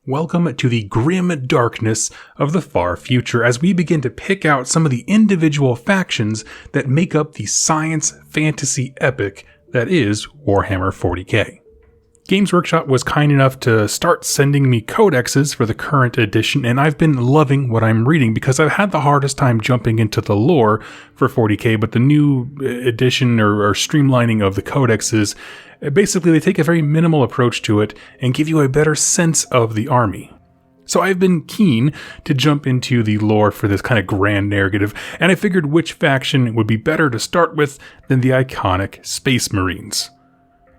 Welcome to the grim darkness of the far future as we begin to pick out some of the individual factions that make up the science fantasy epic that is Warhammer 40k. Games Workshop was kind enough to start sending me codexes for the current edition, and I've been loving what I'm reading because I've had the hardest time jumping into the lore for 40k, but the new edition or streamlining of the codexes, basically they take a very minimal approach to it and give you a better sense of the army. So I've been keen to jump into the lore for this kind of grand narrative, and I figured which faction would be better to start with than the iconic Space Marines.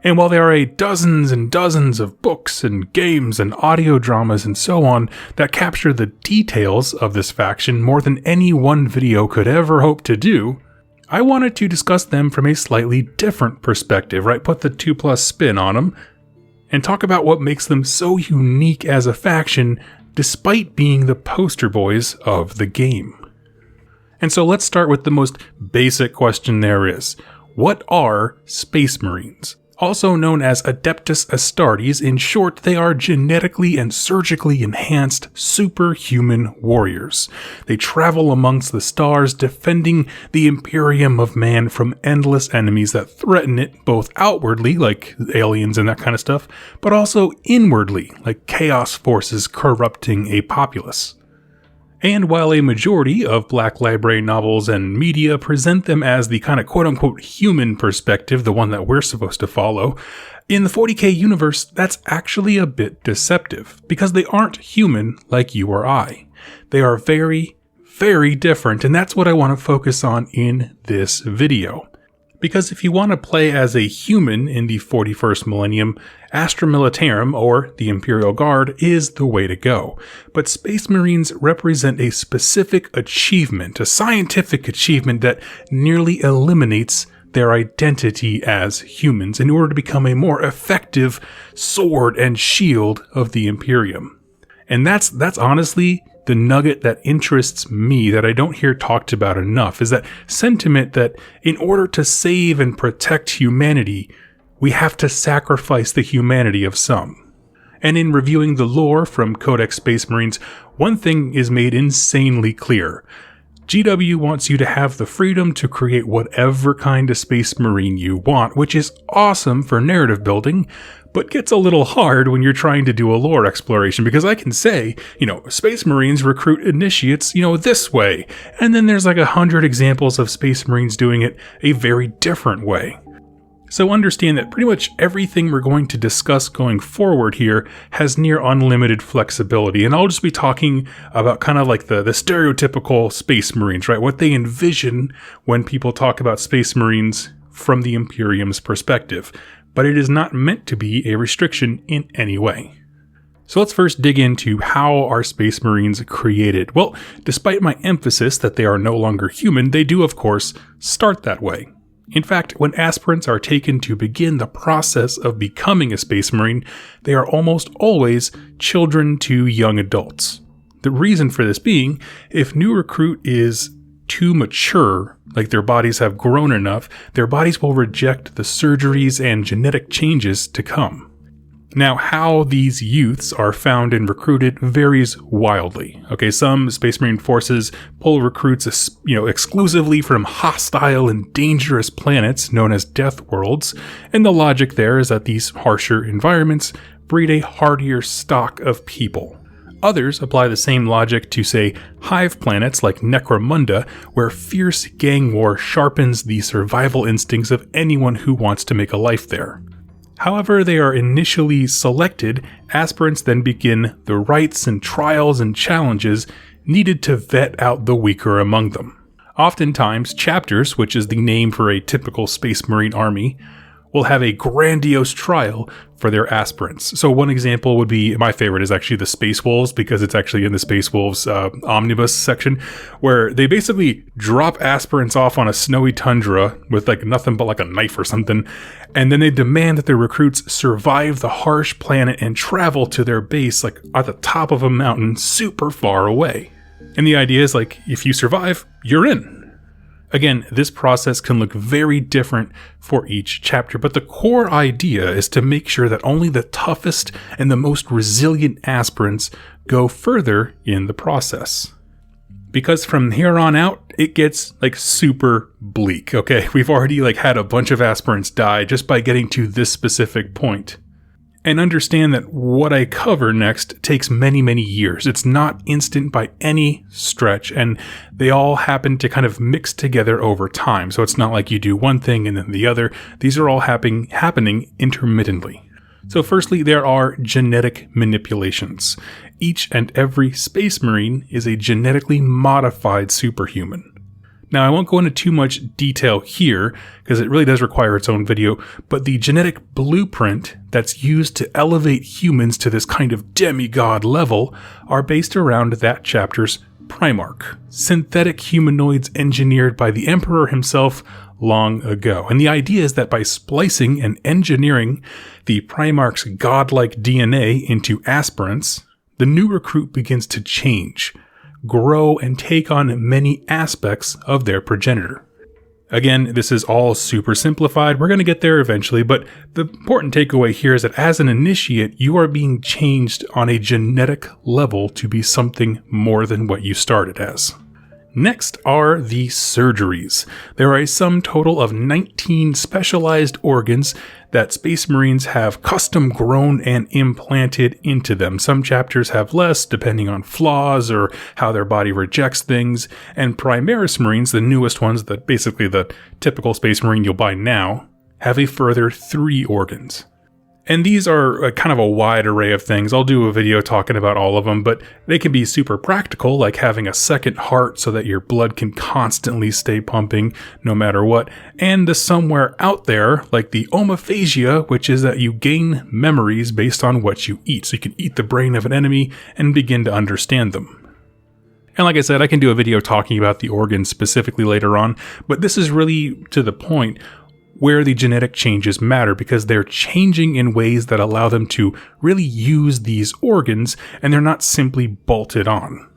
And while there are dozens and dozens of books and games and audio dramas and so on that capture the details of this faction more than any one video could ever hope to do, I wanted to discuss them from a slightly different perspective, right? Put the 2+ spin on them and talk about what makes them so unique as a faction despite being the poster boys of the game. And so let's start with the most basic question there is. What are Space Marines? Also known as Adeptus Astartes, in short, they are genetically and surgically enhanced superhuman warriors. They travel amongst the stars, defending the Imperium of Man from endless enemies that threaten it, both outwardly, like aliens and that kind of stuff, but also inwardly, like chaos forces corrupting a populace. And while a majority of Black Library novels and media present them as the kind of quote-unquote human perspective, the one that we're supposed to follow, in the 40k universe, that's actually a bit deceptive, because they aren't human like you or I. They are very, very different, and that's what I want to focus on in this video. Because if you want to play as a human in the 41st millennium, Astra Militarum, or the Imperial Guard, is the way to go. But Space Marines represent a specific achievement, a scientific achievement that nearly eliminates their identity as humans in order to become a more effective sword and shield of the Imperium. And that's honestly the nugget that interests me that I don't hear talked about enough, is that sentiment that in order to save and protect humanity, we have to sacrifice the humanity of some. And in reviewing the lore from Codex Space Marines, one thing is made insanely clear. GW wants you to have the freedom to create whatever kind of Space Marine you want, which is awesome for narrative building, but gets a little hard when you're trying to do a lore exploration, because I can say, Space Marines recruit initiates, this way, and then there's like 100 examples of Space Marines doing it a very different way. So understand that pretty much everything we're going to discuss going forward here has near unlimited flexibility, and I'll just be talking about kind of like the stereotypical Space Marines, right? What they envision when people talk about Space Marines from the Imperium's perspective. But it is not meant to be a restriction in any way. So let's first dig into how are Space Marines created. Well, despite my emphasis that they are no longer human, they do of course start that way. In fact, when aspirants are taken to begin the process of becoming a Space Marine, they are almost always children to young adults. The reason for this being, if new recruit is too mature, like their bodies have grown enough, their bodies will reject the surgeries and genetic changes to come. Now, how these youths are found and recruited varies wildly. Okay, some Space Marine forces pull recruits, exclusively from hostile and dangerous planets known as death worlds, and the logic there is that these harsher environments breed a hardier stock of people. Others apply the same logic to, say, hive planets like Necromunda, where fierce gang war sharpens the survival instincts of anyone who wants to make a life there. However they are initially selected, aspirants then begin the rites and trials and challenges needed to vet out the weaker among them. Oftentimes, chapters, which is the name for a typical Space Marine army, will have a grandiose trial for their aspirants. So one example would be, my favorite is actually the Space Wolves, because it's actually in the Space Wolves omnibus section, where they basically drop aspirants off on a snowy tundra with like nothing but like a knife or something, and then they demand that their recruits survive the harsh planet and travel to their base like at the top of a mountain super far away. And the idea is like, if you survive, you're in. Again, this process can look very different for each chapter, but the core idea is to make sure that only the toughest and the most resilient aspirants go further in the process. Because from here on out, it gets super bleak, okay? We've already had a bunch of aspirants die just by getting to this specific point. And understand that what I cover next takes many, many years. It's not instant by any stretch, and they all happen to kind of mix together over time. So it's not like you do one thing and then the other. These are all happening intermittently. So firstly, there are genetic manipulations. Each and every Space Marine is a genetically modified superhuman. Now, I won't go into too much detail here, because it really does require its own video, but the genetic blueprint that's used to elevate humans to this kind of demigod level are based around that chapter's Primarch, synthetic humanoids engineered by the Emperor himself long ago. And the idea is that by splicing and engineering the Primarch's godlike DNA into aspirants, the new recruit begins to change, grow, and take on many aspects of their progenitor. Again, this is all super simplified. We're going to get there eventually, but the important takeaway here is that as an initiate, you are being changed on a genetic level to be something more than what you started as. Next are the surgeries. There are a sum total of 19 specialized organs that Space Marines have custom grown and implanted into them. Some chapters have less, depending on flaws or how their body rejects things. And Primaris Marines, the newest ones, that basically the typical Space Marine you'll buy now, have a further 3 organs. And these are kind of a wide array of things. I'll do a video talking about all of them, but they can be super practical, like having a second heart so that your blood can constantly stay pumping no matter what. And the somewhere out there, like the omophagia, which is that you gain memories based on what you eat. So you can eat the brain of an enemy and begin to understand them. And like I said, I can do a video talking about the organs specifically later on, but this is really to the point where the genetic changes matter, because they're changing in ways that allow them to really use these organs, and they're not simply bolted on.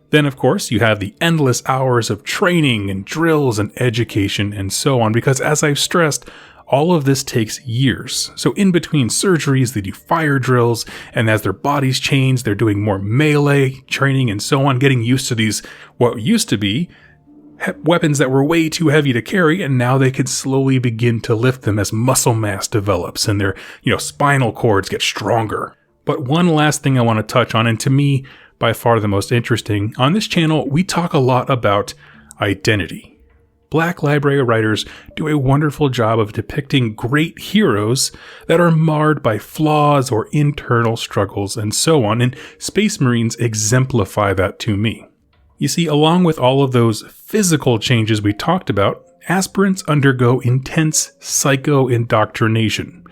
Then, of course, you have the endless hours of training and drills and education and so on, because as I've stressed, all of this takes years. So in between surgeries, they do fire drills, and as their bodies change, they're doing more melee training and so on, getting used to these, what used to be weapons that were way too heavy to carry, and now they could slowly begin to lift them as muscle mass develops and their, spinal cords get stronger. But one last thing I want to touch on, and to me, by far the most interesting, on this channel, we talk a lot about identity. Black Library writers do a wonderful job of depicting great heroes that are marred by flaws or internal struggles and so on, and Space Marines exemplify that to me. You see, along with all of those physical changes we talked about, aspirants undergo intense psycho-indoctrination.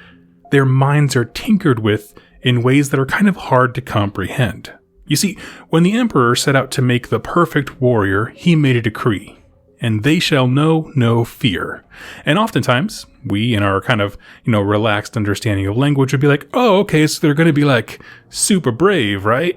Their minds are tinkered with in ways that are kind of hard to comprehend. You see, when the Emperor set out to make the perfect warrior, he made a decree, and they shall know no fear. And oftentimes, we, in our kind of, relaxed understanding of language, would be like, oh, okay, so they're going to be super brave, right?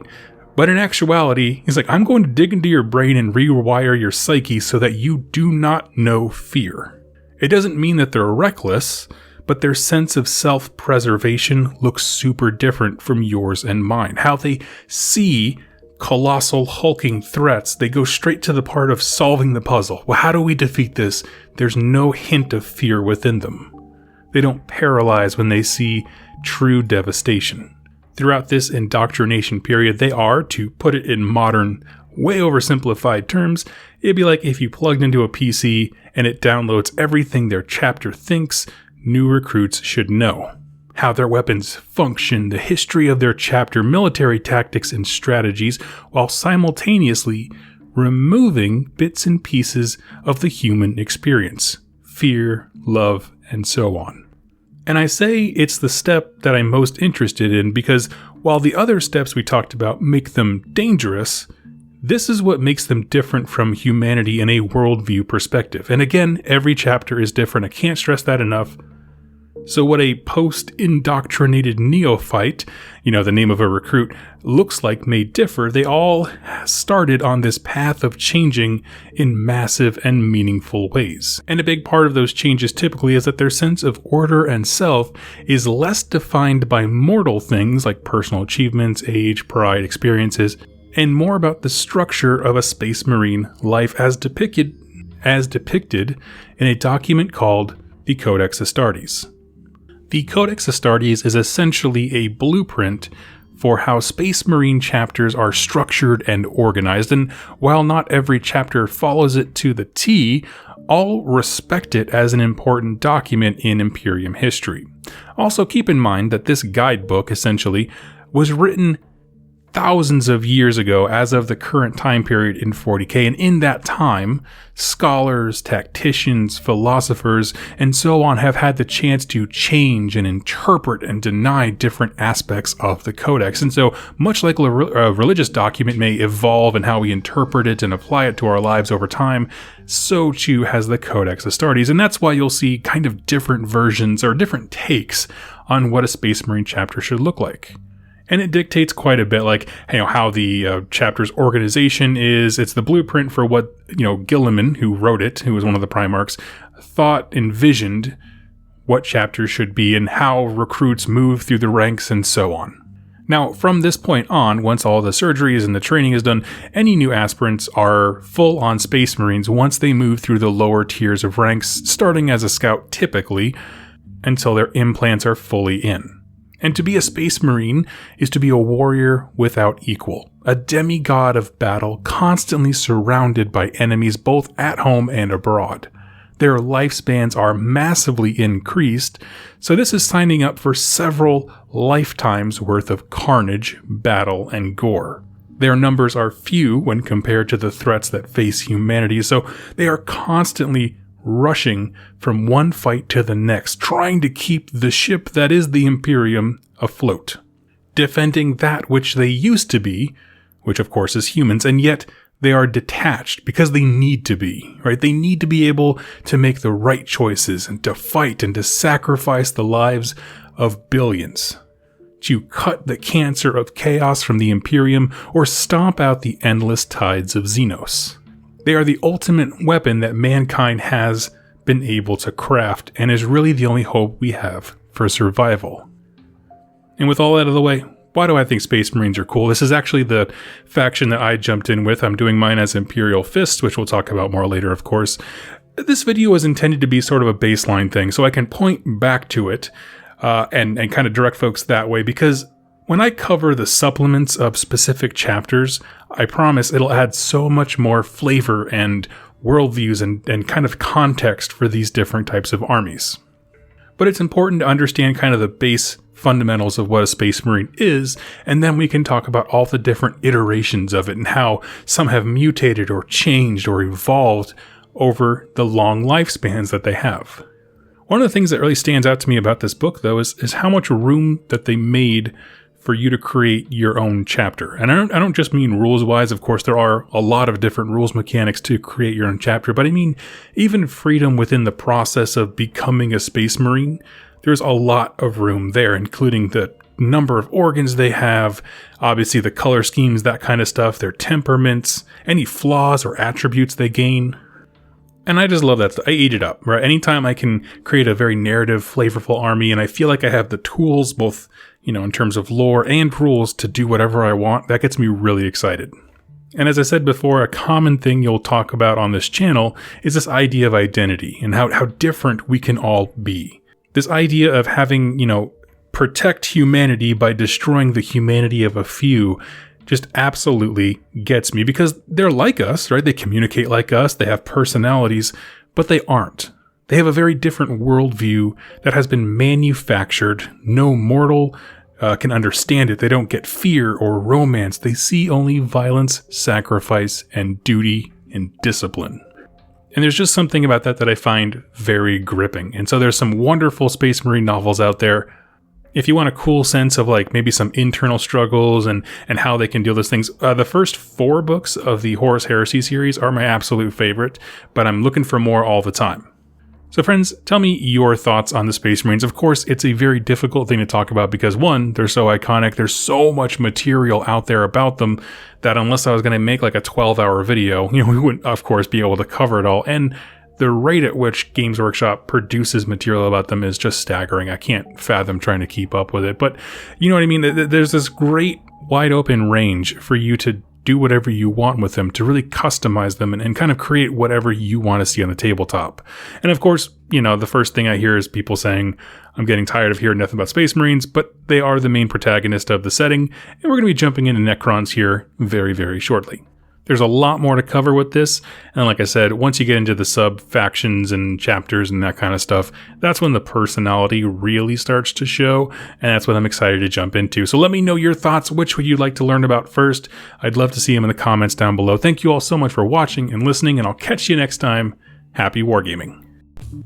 But in actuality, he's like, I'm going to dig into your brain and rewire your psyche so that you do not know fear. It doesn't mean that they're reckless, but their sense of self-preservation looks super different from yours and mine. How they see colossal hulking threats, they go straight to the part of solving the puzzle. Well, how do we defeat this? There's no hint of fear within them. They don't paralyze when they see true devastation. Throughout this indoctrination period, they are, to put it in modern, way oversimplified terms, it'd be like if you plugged into a PC and it downloads everything their chapter thinks new recruits should know. How their weapons function, the history of their chapter, military tactics and strategies, while simultaneously removing bits and pieces of the human experience, fear, love, and so on. And I say it's the step that I'm most interested in because while the other steps we talked about make them dangerous, this is what makes them different from humanity in a worldview perspective. And again, every chapter is different. I can't stress that enough. So what a post-indoctrinated neophyte, the name of a recruit, looks like may differ. They all started on this path of changing in massive and meaningful ways. And a big part of those changes typically is that their sense of order and self is less defined by mortal things like personal achievements, age, pride, experiences, and more about the structure of a Space Marine life as depicted in a document called the Codex Astartes. The Codex Astartes is essentially a blueprint for how Space Marine chapters are structured and organized, and while not every chapter follows it to the T, all respect it as an important document in Imperium history. Also keep in mind that this guidebook, essentially, was written thousands of years ago as of the current time period in 40k, and in that time, scholars, tacticians, philosophers, and so on have had the chance to change and interpret and deny different aspects of the Codex. And so, much like a religious document may evolve in how we interpret it and apply it to our lives over time, so too has the Codex Astartes, and that's why you'll see kind of different versions or different takes on what a Space Marine chapter should look like. And it dictates quite a bit, like how the chapter's organization is. It's the blueprint for what Gilliman, who wrote it, who was one of the Primarchs, envisioned what chapters should be and how recruits move through the ranks and so on. Now, from this point on, once all the surgeries and the training is done, any new aspirants are full-on Space Marines once they move through the lower tiers of ranks, starting as a scout typically, until their implants are fully in. And to be a Space Marine is to be a warrior without equal, a demigod of battle constantly surrounded by enemies both at home and abroad. Their lifespans are massively increased, so this is signing up for several lifetimes worth of carnage, battle, and gore. Their numbers are few when compared to the threats that face humanity, so they are constantly rushing from one fight to the next, trying to keep the ship that is the Imperium afloat, defending that which they used to be, which of course is humans, and yet they are detached because they need to be, right? They need to be able to make the right choices and to fight and to sacrifice the lives of billions, to cut the cancer of chaos from the Imperium or stomp out the endless tides of Xenos. They are the ultimate weapon that mankind has been able to craft and is really the only hope we have for survival. And with all that out of the way, why do I think Space Marines are cool? This is actually the faction that I jumped in with. I'm doing mine as Imperial Fists, which we'll talk about more later, of course. This video was intended to be sort of a baseline thing, so I can point back to it and kind of direct folks that way, because when I cover the supplements of specific chapters, I promise it'll add so much more flavor and worldviews and kind of context for these different types of armies. But it's important to understand kind of the base fundamentals of what a Space Marine is, and then we can talk about all the different iterations of it and how some have mutated or changed or evolved over the long lifespans that they have. One of the things that really stands out to me about this book, though, is how much room that they made for you to create your own chapter. And I don't just mean rules-wise. Of course, there are a lot of different rules mechanics to create your own chapter, but I mean even freedom within the process of becoming a Space Marine. There's a lot of room there, including the number of organs they have, obviously the color schemes, that kind of stuff, their temperaments, any flaws or attributes they gain. And I just love that. I eat it up, right? Anytime I can create a very narrative, flavorful army, and I feel like I have the tools, both, in terms of lore and rules, to do whatever I want, that gets me really excited. And as I said before, a common thing you'll talk about on this channel is this idea of identity and how different we can all be. This idea of having, protect humanity by destroying the humanity of a few just absolutely gets me, because they're like us, right? They communicate like us, they have personalities, but they aren't. They have a very different worldview that has been manufactured. No mortal can understand it. They don't get fear or romance. They see only violence, sacrifice, and duty and discipline. And there's just something about that I find very gripping. And so there's some wonderful Space Marine novels out there. If you want a cool sense of maybe some internal struggles and how they can deal with things, the first 4 books of the Horus Heresy series are my absolute favorite, but I'm looking for more all the time. So friends, tell me your thoughts on the Space Marines. Of course, it's a very difficult thing to talk about because one, they're so iconic, there's so much material out there about them that unless I was going to make like a 12-hour video, we wouldn't, of course, be able to cover it all. And the rate at which Games Workshop produces material about them is just staggering. I can't fathom trying to keep up with it. But you know what I mean? There's this great wide open range for you to do whatever you want with them, to really customize them and kind of create whatever you want to see on the tabletop. And of course, the first thing I hear is people saying, I'm getting tired of hearing nothing about Space Marines, but they are the main protagonist of the setting, and we're going to be jumping into Necrons here very, very shortly. There's a lot more to cover with this, and like I said, once you get into the sub-factions and chapters and that kind of stuff, that's when the personality really starts to show, and that's what I'm excited to jump into. So let me know your thoughts. Which would you like to learn about first? I'd love to see them in the comments down below. Thank you all so much for watching and listening, and I'll catch you next time. Happy wargaming.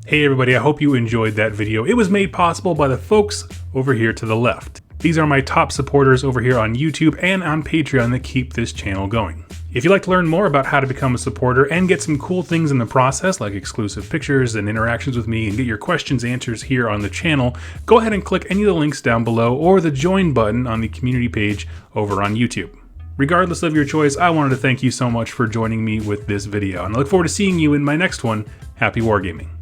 Hey everybody, I hope you enjoyed that video. It was made possible by the folks over here to the left. These are my top supporters over here on YouTube and on Patreon that keep this channel going. If you'd like to learn more about how to become a supporter and get some cool things in the process, like exclusive pictures and interactions with me and get your questions answered here on the channel, go ahead and click any of the links down below or the join button on the community page over on YouTube. Regardless of your choice, I wanted to thank you so much for joining me with this video, and I look forward to seeing you in my next one. Happy wargaming.